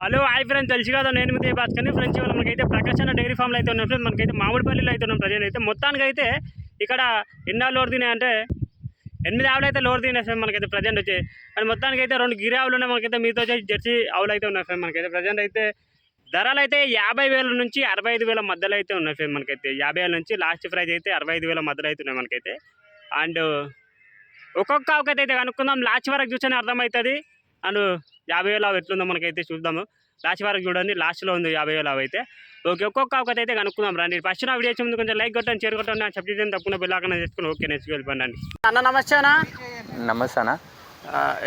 Hello hi friends, తెలుసు కదా నేను మీద భాస్కర్ని. ఫ్రెండ్స్ ఇవాళ మనకైతే ప్రకాశన్న డైరీ ఫామ్లో అయితే ఉన్నాం ఫ్రెండ్స్. మనకైతే మామిడిపల్లిలో అయితే ఉన్నాం ప్రజెంట్ అయితే. మొత్తానికి అయితే ఇక్కడ ఎన్ని లోడ్ తినాయి అంటే 8 ఆవులు అయితే లోడ్ తినాయి ఫ్రెండ్ మనకైతే ప్రజెంట్ వచ్చి. అండ్ మొత్తానికి అయితే 2 గిరి ఆవులు ఉన్నాయి మనకైతే. మీతో వచ్చి జెర్సీ ఆవులు అయితే ఉన్నాయి ఫ్రెండ్ మనకైతే. ప్రజెంట్ అయితే ధరలు అయితే 50,000 నుంచి 65,000 మధ్యలో అయితే ఉన్నాయి ఫ్రెండ్ మనకైతే. 50,000 నుంచి లాస్ట్ ప్రైజ్ అయితే 65,000 మధ్యలో అయితే ఉన్నాయి మనకైతే. అండ్ ఒక్కొక్క ఆవుకైతే అయితే కనుక్కుందాం, లాస్ట్ వరకు చూస్తేనే అర్థమవుతుంది. అండ్ 50,000 ఆవు ఎట్లుందో మనకైతే చూద్దాము. లాస్ట్ వరకు చూడండి, లాస్ట్లో ఉంది 50,000 ఆవు అయితే. ఓకే, ఒక్కొక్క ఆవుకైతే అయితే కనుక్కుందాం రండి. ఫస్ట్ నా వీడియో ముందు కొంచెం లైక్ కొట్టండి, షేర్ కొట్టండి, సబ్స్క్రైబ్ తప్పకుండా బెల్ ఐకాన్ చేసుకుని ఓకే నెక్స్ట్ వెళ్ళిపోండి. అన్న నమస్తే అన్న. నమస్తే అన్న.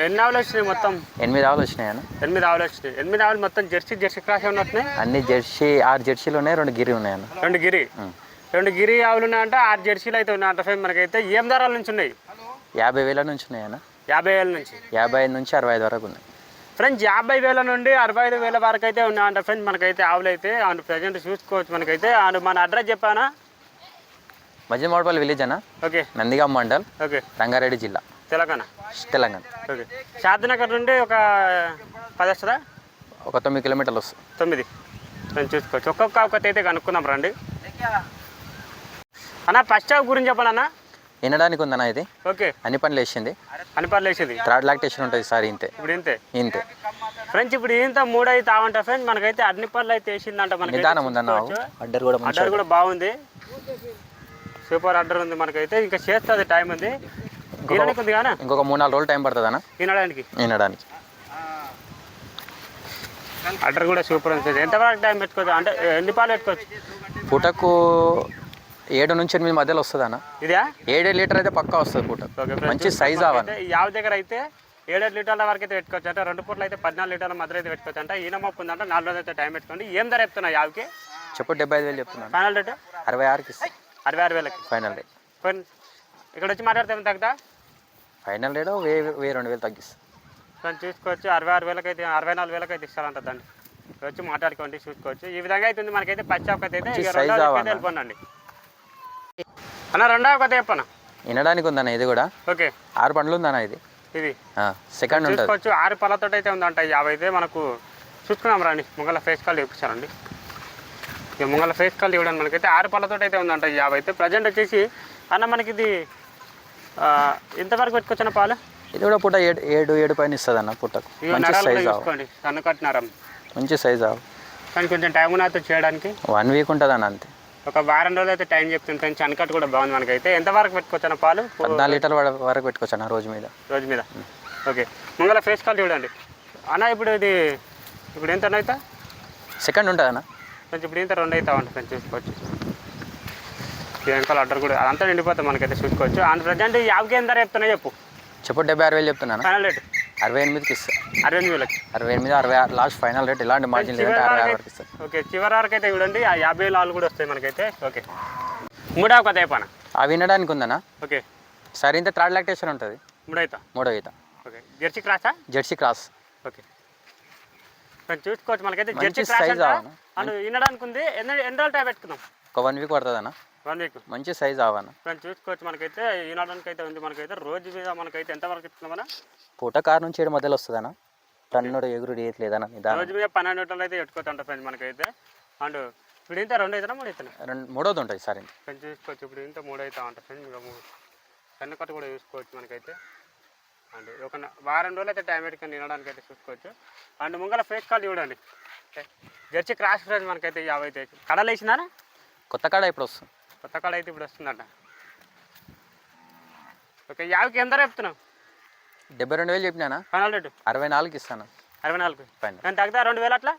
ఎన్ని ఆవులు వచ్చినాయి మొత్తం? 8 ఆవులు వచ్చినాయి అన్న. 8 ఆవులు వచ్చినాయి. 8 ఆవులు మొత్తం జెర్సీ క్రాస్ ఏమన్నా వస్తున్నాయి? అన్ని జెర్సీ 6 జెర్సీలు ఉన్నాయి, 2 గిరి ఉన్నాయి అన్న. 2 గిరి ఆవులు ఉన్నాయంట, 6 జెర్సీలు అయితే ఉన్నాయంట ఫ్రెండ్ మనకైతే. ఏం ధరల నుంచి ఉన్నాయి? 50,000 నుంచి ఉన్నాయి అన్న. 50,000 నుంచి 55 నుంచి 65 వరకు ఉన్నాయి ఫ్రెండ్స్. 50,000 నుండి 65,000 వరకు అయితే ఉన్నాయంట ఫ్రెండ్స్ మనకైతే ఆవులు అయితే. అండ్ ప్రజెంట్ చూసుకోవచ్చు మనకైతే. అండ్ మన అడ్రస్ చెప్పానా? మధ్యమాడపల్లి విలేజ్ అన్న. ఓకే. నందిగాం మండల్. ఓకే. రంగారెడ్డి జిల్లా, తెలంగాణ. ఓకే. శాంతినగర్ నుండి ఒక 10 వస్తుందా? ఒక 9 కిలోమీటర్లు వస్తుంది. 9 నేను చూసుకోవచ్చు. ఒక్కొక్క ఆవుకైతే అయితే కనుక్కుందాం రండి అన్న. ఫస్ట్ ఆవు గురించి చెప్పండి అన్న. వినడానికి ఉందన్న ఇది. ఓకే. అన్ని పనులు వేసింది. అన్ని పనులు వేసింది. థర్డ్ లాక్టేషన్ ఉంటుంది సార్. ఇంతే ఇప్పుడు ఇంతే ఫ్రెండ్స్. ఇప్పుడు ఇంత 3 అయితే తావంట ఫ్రెండ్స్ మనకైతే. అన్ని పనులు అయితే వేసిందంట మనకి. నిదానం ఉందన్న. అడ్డర్ కూడా బాగుంది, సూపర్ అడ్డర్ ఉంది మనకైతే. ఇంకా చేస్తుంది, టైం ఉంది. వినడానికి ఉంది కానీ ఇంకొక 3-4 రోజులు టైం పడుతుంది అన్న వినడానికి. అడ్డర్ కూడా సూపర్ ఉంది. ఎంతవరకు టైం పెట్టుకోవచ్చు అంటే ఎన్ని పాలు పెట్టుకోవచ్చు? పూటకు 7 నుంచి 8 మధ్యలో వస్తుంది అన్న. ఇదా 7 లీటర్ అయితే పక్కా వస్తుంది పూట. మంచి సైజ్ అవ్వాలి. ఈ ఆవు దగ్గర అయితే 7 లీటర్ల వరకు అయితే పెట్టుకోవచ్చు అంటే. 2 పూటలు అయితే 14 లీటర్ల మధ్య అయితే పెట్టుకోవచ్చు అంటే. ఈయన మొప్పు ఉందంటే 4 రోజులు అయితే టైం పెట్టుకోండి. ఏం ధర చెప్తున్నాయి ఆవుకి? చెప్పు 75,000 చెప్తున్నాను. ఫైనల్ రేట్ 66కి ఇస్తాను. 66,000కి ఫైనల్ రేట్. ఇక్కడ వచ్చి మాట్లాడితే తగ్గుతా? ఫైనల్ రేట్ 1,000-2,000 తగ్గిస్తాను. దాన్ని చూసుకోవచ్చు. 66,000కి అయితే 64,000కి అయితే ఇస్తారంట. దాన్ని వచ్చి మాట్లాడుకోండి, చూసుకోవచ్చు. ఈ విధంగా అయితే మనకైతే పచ్చాపకైతే అయితే వెళ్ళిపోండి అన్న. రెండవ కథ చెప్పనా? వినడానికి ఉందన్న ఇది కూడా. ఓకే. 6 పండ్లు ఉందన్న ఇది. సెకండ్ చూసుకోవచ్చు. 6 పళ్ళతో అయితే ఉందంట. 50 అయితే మనకు చూసుకున్నాం రండి. ముంగల ఫేస్ కాల్ చూపించారండి. ఇక ముంగల ఫేస్ కాల్ ఇవ్వడానికి మనకైతే 6 పళ్ళతో అయితే ఉందంట 50 అయితే. ప్రజెంట్ వచ్చేసి అన్న మనకి ఇది ఇంతవరకు పెట్టుకొచ్చిన పాలు? ఇది కూడా పూట 7 పైన ఇస్తుంది అన్న. పూటకు మంచి సైజ్ చూసుకోండి. సన్న కట్టినారం మంచి సైజ్ అవ్వ. కానీ కొంచెం టైం ఉన్నది చేయడానికి. 1 వీక్ ఉంటుంది అన్న అంతే. ఒక వారం రోజులు అయితే టైం చెప్తుంది ఫ్రెండ్స్. అన్కట్ కూడా బాగుంది మనకైతే. ఎంతవరకు పెట్టుకోవచ్చిన పాలు? 14 లీటర్ల వరకు పెట్టుకోవచ్చా రోజు మీద. ఓకే. ముంగల ఫేస్ కాల్ చూడండి అన్న. ఇప్పుడు ఇది ఇప్పుడు ఎంత అవుతా? సెకండ్ ఉంటుంది అన్న. కొంచెం ఇప్పుడు ఇంత 2 అవుతామంట ఫ్రెండ్స్. చూసుకోవచ్చు. వెనకాల అడ్డర్ కూడా అదంతా నిండిపోతాం మనకైతే. చూసుకోవచ్చు. అండ్ ప్రజెంట్ ఈ ఆవుకి ఎంత ధర చెప్తున్నా చెప్పు? 76,000 చెప్తున్నాను. ఫైనల్ రేట్ 68కి ఇస్తాను. 68,000. 68, 66 లాస్ట్ ఫైనల్ రేట్. ఇలాంటి మార్జిన్ లేదంటే 66 వరకు ఇస్తాను. ఓకే. చివరి వరకు అయితే చూడండి. 50,000 ఆవులు కూడా వస్తాయి మనకైతే. ఓకే. మూడవ కథ అయిపోయినా అవి వినడానికి ఉందన్నా. ఓకే. సరే ఇంత థర్డ్ లాక్టేషన్ ఉంటుంది. మూడో ఈత. ఓకే. జెర్సీ క్రాసా? Jersey cross. ఓకే. చూసుకోవచ్చు మనకైతే. జెర్సీ క్రాస్ అండ్ వినడానికి ఉంది. ఎన్ని రోజులు టైం పెట్టుకుందాం? ఒక 1 వీక్ పడుతుంది అన్న. 1 వీక్. మంచి సైజ్ అవ్వన్న. చూసుకోవచ్చు మనకైతే. వినడానికి అయితే ఉంది మనకైతే. రోజు మీద మనకైతే ఎంతవరకు ఇస్తున్నామన్నా? పూట 6 నుంచి 7 మధ్యలో వస్తుంది అన్న. టన్నుడు ఎగురుడు ఏది లేదన్న. రోజు మీద 12 లీటర్లు అయితే పెట్టుకోవచ్చు అంట ఫ్రెండ్స్ మనకైతే. అండ్ ఇప్పుడు ఇంత 2 అవుతారా 3 అవుతున్నా? మూడోది ఉంటుంది సార్. ఫ్రెండ్స్ చూసుకోవచ్చు. ఇప్పుడు ఇంత 3 అవుతా అంట ఫ్రెండ్స్. సన్న కట్టు కూడా చూసుకోవచ్చు మనకైతే. అండ్ ఒక వారం రోజులు అయితే టైం పెట్టుకొని తినడానికి అయితే చూసుకోవచ్చు. అండ్ ముంగల ఫేస్ కాల్ చూడండి. జెర్సీ క్రాస్ ఫ్రెండ్స్ మనకైతే 50 అయితే. కడలు వేసిందా? కొత్త కాడ ఇప్పుడు వస్తుంది. కొత్త కాడ అయితే ఇప్పుడు వస్తుందంట. ఓకే. 50కి ఎంత చెప్తున్నావు? 72,000 చెప్పినా. ఫైనల్ రేటు 64కి ఇస్తాను. 64 ఫైనల్. నేను తగ్గుతా 2,000 అట్లా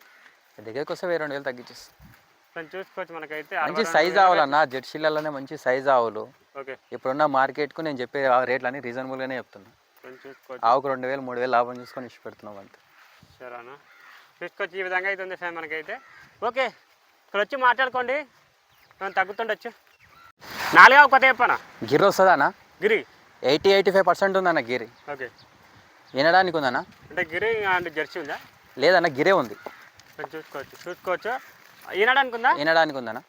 దగ్గరికి వస్తే 2,000 తగ్గించేస్తాను. చూసుకోవచ్చు మనకైతే. మంచి సైజ్ ఆవులన్నా. జెర్సీలలోనే మంచి సైజ్ ఆవులు. ఓకే. ఇప్పుడున్న మార్కెట్కు నేను చెప్పే రేట్లన్నీ రీజనబుల్గానే చెప్తున్నా. చూసుకోవచ్చు. ఆవుకు 2,000, 3,000 లాభం చూసుకొని ఇచ్చి పెడుతున్నాం అంతే. సరేనా? చూసుకోవచ్చు. ఈ విధంగా అయితే ఉంది సార్ మనకైతే. ఓకే. ఇక్కడ వచ్చి మాట్లాడుకోండి. మనం తగ్గుతుండొచ్చు. 4వ కొత్త చెప్పనా? గిరి వస్తుందా అన్న? గిరి 80-85% ఉందన్న గిరి. ఓకే. వినడానికి ఉందన్న. అంటే గిరి అండ్ జెర్సీ ఉందా? లేదన్న, గిరే ఉంది. చూసుకోవచ్చు. వినడానికి ఉందా? వినడానికి ఉందన్న.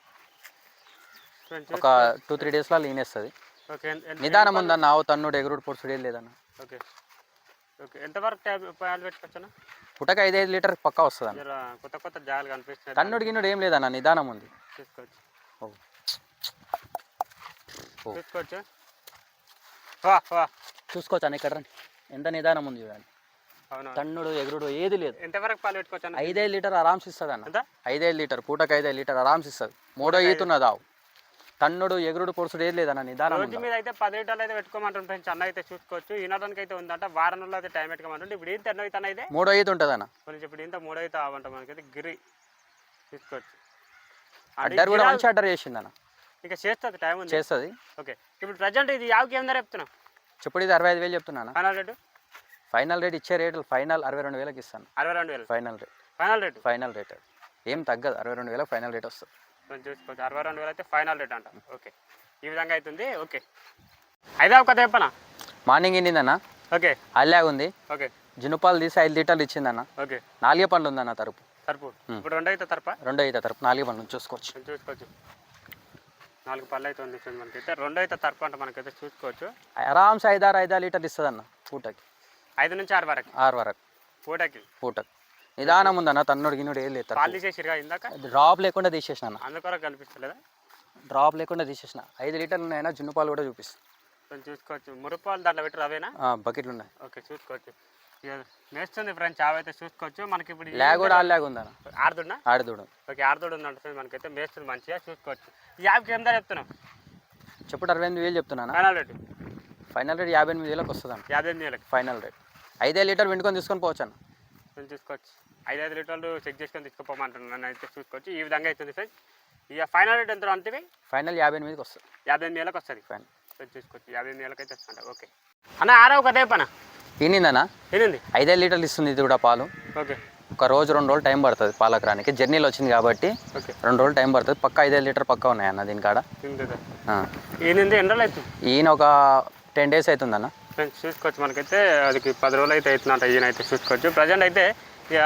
ఒక 2-3 డేస్లో ఈనేస్తుంది. ఓకే. నిదానం ఉందన్న. ఆవు తన్నుడు ఎగురుడు పొడుచుడు లేదన్న. ఓకే. ఓకే. ఎంతవరకు పాలు పెట్టుకోవచ్చా? పుట్టక 5 లీటర్ పక్కా వస్తుంది అన్న. జర కొత్త కొత్త జాగాలు కనిపిస్తున్నాయి. తన్నుడు గిన్నుడు ఏం లేదన్న, నిదానం ఉంది. చూసుకోవచ్చు ఓ. చూసుకోవచ్చు. వా వా చూసుకోవచ్చు అన్న, ఇక్కడ రండి. ఎంత నిదానం ఉంది చూడండి. అవును. తన్నుడు ఎగురుడు ఏది లేదు. ఎంతవరకు పాలు పెట్టుకోవచ్చు అన్న? 5 లీటర్ ఆరామ్స్ ఇస్తుంది అన్న. ఎంత? 5 లీటర్ పూటకు 5 లీటర్ ఆరామ్స్ ఇస్తుంది. 3వ ఈత ఉన్నది ఆవు. తన్నుడు ఎగురుడు పొడుసుడు ఏది లేదన్న, నిదానం రోజు మీద అయితే 10 లీటర్లు అయితే పెట్టుకోమంటుంది ఫ్రెండ్స్. అన్న అయితే చూసుకోవచ్చు. ఈనాడానికి అయితే ఉందంట. వారం రోజులు అయితే టైం పెట్టుకోమంటుంది. ఇప్పుడు ఏంటి అన్న అయితే అన్న అయితే 3వ ఈత ఉంటుంది అన్న. కొంచెం ఇప్పుడు ఇంత 3 అయితే అవ్వంట మనకైతే గిరి చూసుకోవచ్చు. అడ్డర్ కూడా మంచి అడ్డర్ చేసింది అన్న. ఇంకా చేస్తుంది, టైం ఉంది, చేస్తుంది. ఓకే. ఇప్పుడు ప్రజెంట్ ఇది యావకి ఏం ధర చెప్తున్నావు? చెప్పుడు ఇది 65,000 చెప్తున్నాను. Final rate? ఫైనల్ రేట్ ఇచ్చే రేటు ఫైనల్ 62,000కి ఇస్తాను. 62,000 final rate. Final rate? Final rate ఏం తగ్గదు. 62,000 ఫైనల్ రేట్ వస్తుంది. కొంచెం చూసుకోవచ్చు. 62,000 అయితే ఫైనల్ రేట్ అంట. ఓకే, ఈ విధంగా అవుతుంది. ఓకే, అయితే ఒక చెప్పనా? మార్నింగ్ ఇండిందన్న. ఓకే, అల్లాగా ఉంది. ఓకే. జునుపాలు తీసి 5 లీటర్లు ఇచ్చిందన్న. ఓకే. 4 పండ్లు ఉందన్న తరపు. తరపు ఇప్పుడు 2 అయితే తరపా? 2 అయితే తరపు 4 పండ్లు చూసుకోవచ్చు. చూసుకోవచ్చు. 4 పళ్ళు అయితే ఉంది మనకైతే. 2 అయితే తరపు అంట మనకైతే చూసుకోవచ్చు. ఆరామ్స్ 5 లీటర్లు ఇస్తుంది అన్న పూటకి. 5 నుంచి 6 వరకు. 6 వరకు పూటకి. పూటకి నిదానం ఉందన్న. తన్నుడు గిన్నుడు ఏం లేదు. పాలు తీసేసిరుగా ఇందాక? డ్రాప్ లేకుండా తీసేసిన అన్న. అందుకొరకు కనిపిస్తలేదా? డ్రాప్ లేకుండా తీసేసిన. 5 లీటర్లు ఉన్నాయన్నా. జున్ను పాలు కూడా చూపిస్తాను. కొంచెం చూసుకోవచ్చు. మురుపాలు దాంట్లో పెట్టరు అవేనా? బకెట్లు ఉన్నాయి. ఓకే, చూసుకోవచ్చు. మేస్తుంది ఫ్రెండ్స్, చావ అయితే చూసుకోవచ్చు. మనకి ఇప్పుడు లాగ్ కూడా ఆల్లాగ్ ఉందన్న. ఆడుతున్నా? ఆడుదూడు. ఓకే, ఆడుతోడు ఉందంట ఫ్రెండ్స్. మనకైతే మేస్తుంది మంచిగా చూసుకోవచ్చు. ఈ యాప్కి ఏం ధర చెప్తున్నాం? చెప్పుడు 68,000 చెప్తున్నాను. Final rate? ఫైనల్ రేట్ 58,000కి వస్తుంది అన్న. 58,000 ఫైనల్ రేట్. 5 లీటర్ వెంటుకొని తీసుకొని పోవచ్చు అన్న. కొంచెం చూసుకోవచ్చు. 5 లీటర్లు చెక్ చేసుకొని తీసుకుపోమంటున్నాను అయితే చూసుకోవచ్చు. ఈ విధంగా అవుతుంది ఫ్రెండ్స్. ఇక ఫైనల్ రేట్ ఎంత అంటే? ఫైనల్ 58,000కి వస్తుంది. 58,000కి వస్తుంది ఫైనల్. చూసుకోవచ్చు. 58,000కి అయితే వస్తుంట. ఓకే అన్న, ఆరో ఒక పన తినిందన్న. తినింది. 5 లీటర్లు ఇస్తుంది ఇది కూడా పాలు. ఓకే. ఒక రోజు 2 రోజులు టైం పడుతుంది పాలకు రానికి. జర్నీలో వచ్చింది కాబట్టి ఓకే 2 రోజులు టైం పడుతుంది. పక్క 5 లీటర్ పక్క ఉన్నాయన్న దీని కాడ. ఈయనంది ఎన్ని రోజులు అవుతుంది? ఈయన ఒక 10 డేస్ అవుతుందన్న. ఫ్రెండ్స్ చూసుకోవచ్చు. మనకైతే అదికి 10 రోజులు అయితే అవుతుందంట. ఈయన అయితే చూసుకోవచ్చు. ప్రజెంట్ అయితే ఇక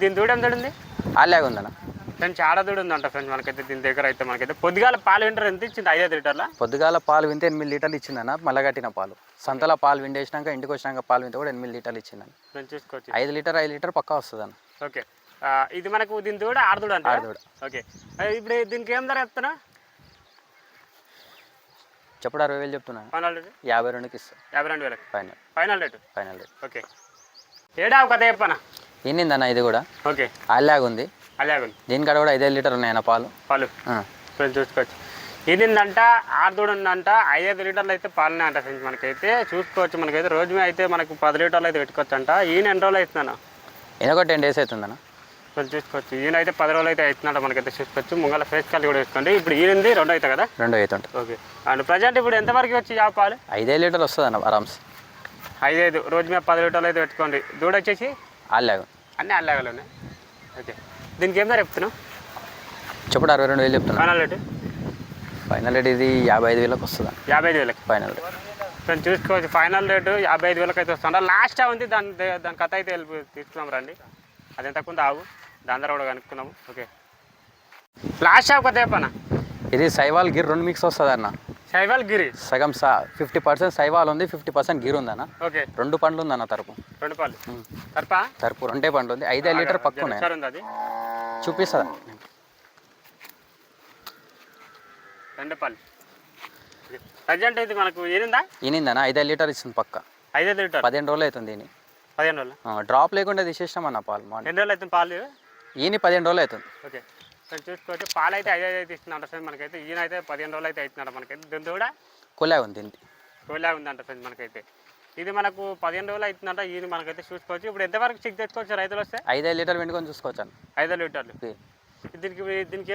దీని దూడ ఎంత ఉంది? అలాగే ఉందన్న. ఫ్రెండ్స్ ఆడదూడు ఉందంట ఫ్రెండ్స్. మనకైతే దీని దగ్గర అయితే మనకైతే పొద్దుగాల పాలు వింటారు ఎంత ఇచ్చింది? 5 లీటర్ల. పొద్దుగాల పాలు వింటే 8 లీటర్లు ఇచ్చిందన్న. మల్లగట్టిన పాలు. సంతలో పాలు విండేసినాక ఇంటికి వచ్చినాక పాలు వింటే కూడా 8 లీటర్లు ఇచ్చిందని. ఫ్రెండ్స్ చూసుకోవచ్చు. 5 లీటర్ పక్కా వస్తుంది అన్న. ఓకే, ఇది మనకు దీని దూడ ఆడదూడ అంటే. ఆడదూడ. ఓకే, ఇప్పుడు దీనికి ఏం ధర చెప్తున్నా? చెప్పుడు 60,000 చెప్తున్నాను. Final rate? 52,000కి ఇస్తాను. 52,000 final. Final rate? Final rate. Okay. ఏడా ఒక చెప్పనా? ఎన్నిందన్న ఇది కూడా. ఓకే, అలాగే ఉంది. అలాగే దీనికాడ కూడా 5 లీటర్ ఉన్నాయన్న పాలు. పాలు ఫ్రెండ్స్ చూసుకోవచ్చు. ఇదిందంట ఆడదూడు ఉందంట. 5 లీటర్లు అయితే పాలనే అంట ఫ్రెండ్స్. మనకైతే చూసుకోవచ్చు. మనకైతే రోజు మీద అయితే మనకు 10 లీటర్లు అయితే పెట్టుకోవచ్చు అంట. ఈయన ఎన్ని రోజులు అవుతుందన్న? ఈయన ఒక 10 డేస్ అవుతుందన్న. కొంచెం చూసుకోవచ్చు. ఈయన అయితే 10 రోజులు అయితే అవుతుందంట. మనకైతే చూసుకోవచ్చు. ముంగల ఫేస్ కాల్ కూడా వేసుకోండి. ఇప్పుడు ఈయనది 2 అవుతాయి కదా? 2 అవుతుంటుంది. ఓకే. అండ్ ప్రజెంట్ ఇప్పుడు ఎంతవరకు వచ్చి ఆ పాలు? 5 లీటర్లు వస్తుంది అన్న ఆరామ్స్. 5 రోజు మీద 10 లీటర్లు అయితే పెట్టుకోండి. దూడ వచ్చేసి అలాగే అన్నీ అల్లాగలు ఉన్నాయి. ఓకే, దీనికి ఏం ధర చెప్తున్నావు? చెప్పుడు 62,000 చెప్తున్నాను. Final rate? ఫైనల్ రేట్ ఇది 55,000కి వస్తుంది. 55,000 ఫైనల్ రేట్. కొంచెం చూసుకోవచ్చు. ఫైనల్ రేటు 55,000 అయితే వస్తుందా? లాస్ట్ ఉంది దాని కథ అయితే తీసుకున్నాం రండి. అది ఎంత కొంత ఆగు, దాని ధర కూడా కనుక్కున్నాము. ఓకే, లాస్ట్ షాప్ కథ చెప్పనా? ఇది సైవాల్ గిర్ 2 మిక్స్ వస్తుంది అన్న. సైవాల్ గిరి సగం 50% సైవాల్ ఉంది, 50% గిర్ ఉందన్న. ఓకే. 2 పండ్లు ఉందన్న తరపు. 2 పాలు తరపా? తరపు 2 పండ్లు ఉంది. 5 లీటర్ పక్క ఉన్నాయి. ఉంది అది చూపిస్తుంది. 2 పాలు. ప్రజెంట్ ఇది మనకు ఏనిందా? ఈనిందన్న 5 లీటర్ ఇస్తుంది పక్క. 5 లీటర్ 15 రోజులు అవుతుంది ఈయన. 15 రోజులు డ్రాప్ లేకుండా తీసేసినామన్న పాలు. ఎన్ని రోజులు అవుతుంది పాలు? ఈయన 15 రోజులు అవుతుంది. ఓకే, చూసుకోవచ్చు. పాలు అయితే 5 అయితే ఇస్తున్నాడు ఫ్రెండ్. మనకైతే ఈయన అయితే 15 రోజులు అయితే అవుతున్నాడు. మనకైతే దీని కూడా కొలా ఉంది. దీనికి కోలా ఉందంట ఫ్రెండ్. మనకైతే ఇది మనకు 15 రోజులు అవుతుందంట. ఈయన మనకైతే చూసుకోవచ్చు. ఇప్పుడు ఎంతవరకు చెక్ చేసుకోవచ్చు రైతులు వస్తే? 5 లీటర్ వెండుకొని చూసుకోవచ్చు అన్న. 5 లీటర్లు. దీనికి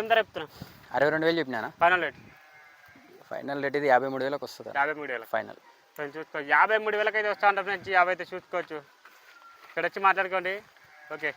ఏం ధర చెప్తున్నాం? 62,000 చెప్పినా. Final rate? ఫైనల్ రేట్ ఇది 53,000కి వస్తుంది. 53,000 ఫైనల్. ఫ్రెండ్ చూసుకోవచ్చు. 53,000 అయితే వస్తా ఉంటాం ఫ్రెండ్స్. 50 అయితే చూసుకోవచ్చు. ఇక్కడ వచ్చి మాట్లాడుకోండి. ఓకే.